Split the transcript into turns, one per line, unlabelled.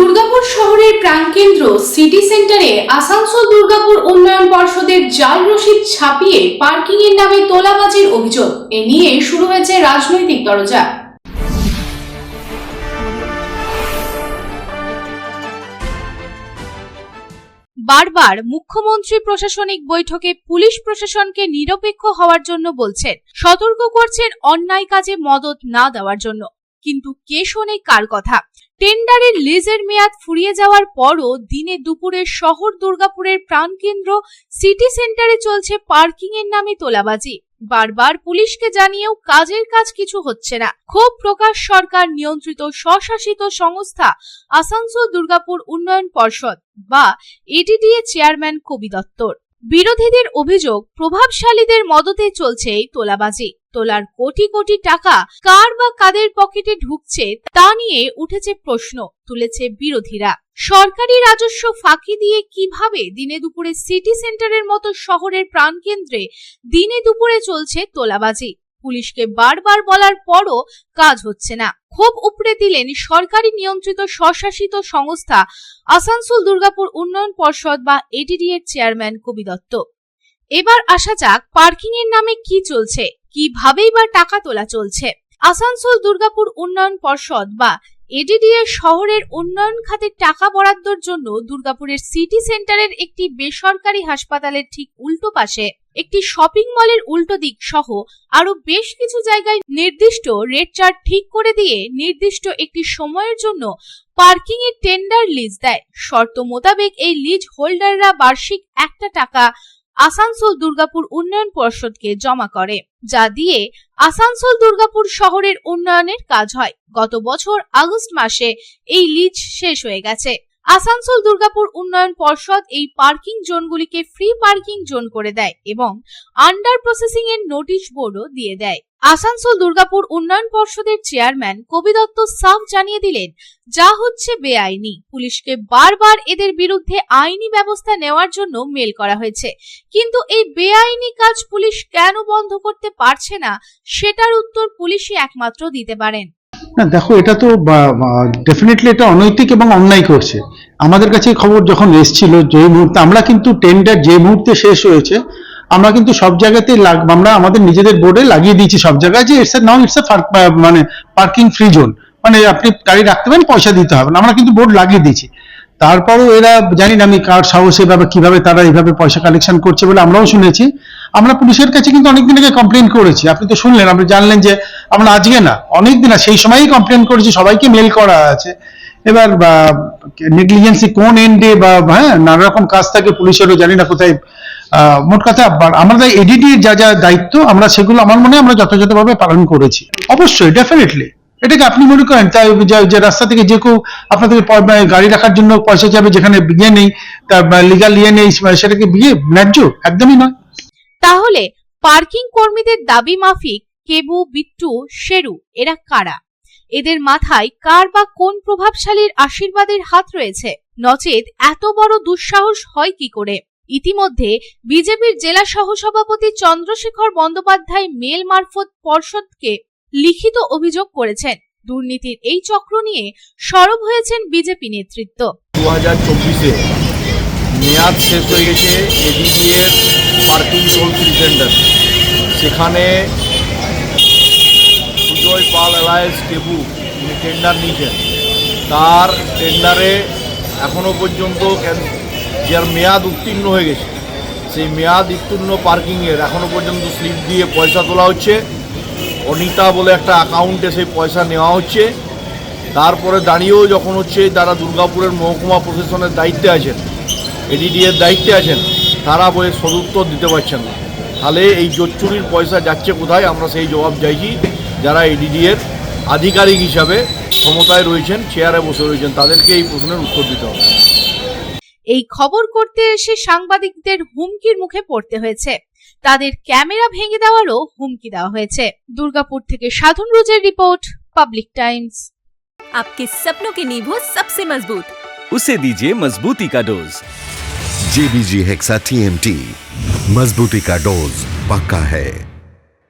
দুর্গাপুর শহরের প্রাণকেন্দ্র সিটি সেন্টারে আসানসোল দুর্গাপুর উন্নয়ন পর্ষদের জাল রসিদ ছাপিয়ে পার্কিং এর নামে তোলাবাজির অভিযোগ। এ নিয়ে শুরু হয়েছে রাজনৈতিক তরজা। বারবার মুখ্যমন্ত্রী প্রশাসনিক বৈঠকে পুলিশ প্রশাসনকে নিরপেক্ষ হওয়ার জন্য বলছেন, সতর্ক করছেন অন্যায় কাজে মদত না দেওয়ার জন্য। কিন্তু কে শোনে কার কথা? টেন্ডারের লিজের মেয়াদ ফুরিয়ে যাওয়ার পরও দিনে দুপুরে শহর দুর্গাপুরের প্রাণকেন্দ্র সিটি সেন্টারে চলছে পার্কিং এর নামে তোলাবাজি। বারবার পুলিশকে জানিয়েও কাজের কাজ কিছু হচ্ছে না। ক্ষোভ প্রকাশ সরকার নিয়ন্ত্রিত স্বশাসিত সংস্থা আসানসোল দুর্গাপুর উন্নয়ন পর্ষদ বা এডিডিএ চেয়ারম্যান কবি দত্তর। বিরোধীদের অভিযোগ, প্রভাবশালীদের মদতে চলছে এই তোলাবাজি। তোলার কোটি কোটি টাকা কার বা কাদের পকেটে ঢুকছে তা নিয়ে উঠেছে প্রশ্ন, তুলেছে বিরোধীরা। সরকারি রাজস্ব ফাঁকি দিয়ে কিভাবে দিনে দুপুরে সিটি সেন্টারের মতো শহরের প্রাণকেন্দ্রে দিনে দুপুরে চলছে তোলাবাজি? পুলিশকে বারবার বলার পরও কাজ হচ্ছে না। ক্ষোভ উপড়ে দিলেন সরকারি নিয়ন্ত্রিত স্বশাসিত সংস্থা আসানসোল দুর্গাপুর উন্নয়ন পর্ষদ বা এডিডিএর চেয়ারম্যান কবি দত্ত। এবার আসা যাক পার্কিং এর নামে কি চলছে, কিভাবেই বা টাকা তোলা চলছে। আসানসোল দুর্গাপুর উন্নয়ন পর্ষদ বা এডিডিএ শহরের উন্নয়ন খাতে টাকা বরাদ্দর জন্য দুর্গাপুরের সিটি সেন্টারের একটি বেসরকারি হাসপাতালের ঠিক উল্টো পাশে একটি শপিং মলের উল্টো দিক সহ আরো বেশ কিছু জায়গায় নির্দিষ্ট রেট চার্ট ঠিক করে দিয়ে নির্দিষ্ট একটি সময়ের জন্য পার্কিং এর টেন্ডার লিজ দেয়। শর্ত মোতাবেক এই লিজ হোল্ডাররা বার্ষিক 1 টাকা আসানসোল দুর্গাপুর উন্নয়ন পর্ষদকে জমা করে, যা দিয়ে আসানসোল দুর্গাপুর শহরের উন্নয়নের কাজ হয়। গত বছর আগস্ট মাসে এই লিজ শেষ হয়ে গেছে। আসানসোল দুর্গাপুর উন্নয়ন পর্ষদ এই পার্কিং জোনগুলিকে ফ্রি পার্কিং জোন করে দেয় এবং আন্ডার প্রসেসিং এর নোটিশ বোর্ডও দিয়ে দেয়। আসানসোল দুর্গাপুর উন্নয়ন পর্ষদের চেয়ারম্যান কবি দত্ত সাফ জানিয়ে দিলেন, যা হচ্ছে বেআইনি। পুলিশকে বারবার এদের বিরুদ্ধে আইনি ব্যবস্থা নেওয়ার জন্য মেল করা হয়েছে, কিন্তু এই বেআইনি কাজ পুলিশ কেন বন্ধ করতে পারছে না সেটার উত্তর পুলিশই একমাত্র দিতে পারেন।
না দেখো, এটা তো ডেফিনেটলি এটা অনৈতিক এবং অন্যায় করছে। আমাদের কাছে খবর যখন এসেছিল, যে মুহূর্তে আমরা কিন্তু টেন্ডার যে মুহূর্তে শেষ হয়েছে, আমরা কিন্তু সব জায়গাতেই আমরা আমাদের নিজেদের বোর্ডে লাগিয়ে দিয়েছি সব জায়গায় যে ইটস মানে পার্কিং ফ্রি জোন, মানে আপনি গাড়ি রাখতে পারেন, পয়সা দিতে হবে না। আমরা কিন্তু বোর্ড লাগিয়ে দিয়েছি। তারপরও এরা জানি না আমি কার সাহসে বা কিভাবে তারা এইভাবে পয়সা কালেকশন করছে বলে আমরাও শুনেছি। আমরা পুলিশের কাছে কিন্তু অনেকদিন আগে কমপ্লেন করেছি। আপনি তো শুনলেন, আপনি জানলেন যে আমরা আজকে না অনেকদিন সেই সময়ই কমপ্লেন করেছি, সবাইকে মেল করা আছে। এবার নেগলিজেন্সি কোন এন্ডে বা নানা রকম কাজ থাকে পুলিশেরও, জানি না কোথায়। মোট কথা আমাদের এডিডির যা যা দায়িত্ব আমরা সেগুলো আমার মনে হয় আমরা যথাযথভাবে পালন করেছি। অবশ্যই ডেফিনেটলি এটাকে আপনি মনে করেন তাই যে রাস্তা থেকে যে কেউ আপনাদের গাড়ি রাখার জন্য পয়সা যাবে, যেখানে বিয়ে নেই, তার লিগাল ইয়ে নেই, সেটাকে বিয়ে ন্যায্য একদমই নয়।
তাহলে পার্কিং কর্মীদের দাবি মাফিক কেবু, বিট্টু, শেরু এরা কারা? এদের মাথায় কার বা কোন প্রভাবশালীর আশীর্বাদের হাত রয়েছে? নচেত এত বড় দুঃসাহস হয় কি করে? ইতিমধ্যে বিজেপির জেলা সহসভাপতি চন্দ্রশেখর বন্দ্যোপাধ্যায় মেল মারফত পর্ষদকে লিখিত অভিযোগ করেছেন। দুর্নীতির এই চক্র নিয়ে সরব হয়েছেন বিজেপি নেতৃত্ব।
2024-এ মেয়াদ শেষ হয়ে গেছে এডিডিএর পার্কিং টোল ফ্রি সেন্টার। সেখানে সুজয় পাল অ্যালায়েন্স কেবু তিনি টেন্ডার নিয়েছেন। তার টেন্ডারে এখনও পর্যন্ত যার মেয়াদ উত্তীর্ণ হয়ে গেছে, সেই মেয়াদ উত্তীর্ণ পার্কিংয়ের এখনও পর্যন্ত স্লিপ দিয়ে পয়সা তোলা হচ্ছে। অনিতা বলে একটা অ্যাকাউন্টে সেই পয়সা নেওয়া হচ্ছে। তারপরে দাঁড়িয়েও যখন হচ্ছে যারা দুর্গাপুরের মহকুমা প্রশাসনের দায়িত্বে আছেন, এডিডিএর দায়িত্বে আছেন, তারা বলে সদুত্তর দিতে পারছেন না। তাহলে এই জোচ্চুরির পয়সা যাচ্ছে কোথায়? আমরা সেই জবাব চাইছি। যারা এডিডিএর আধিকারিক হিসাবে ক্ষমতায় রয়েছেন, চেয়ারে বসে রয়েছেন, তাদেরকে এই প্রশ্নের উত্তর দিতে হবে।
এই খবর করতে এসে সাংবাদিকদের হুমকির মুখে পড়তে হয়েছে। তাদের ক্যামেরা ভেঙে দেওয়ারও হুমকি দেওয়া হয়েছে। দুর্গাপুর থেকে সাধন রোজের রিपोर्ट, पब्लिक टाइम्स।
आपके सपनों की नींव हो सबसे मजबूत,
उसे दीजिए मजबूती का डोज।
JBG हेक्सा TMT, मजबूती का डोज पक्का है।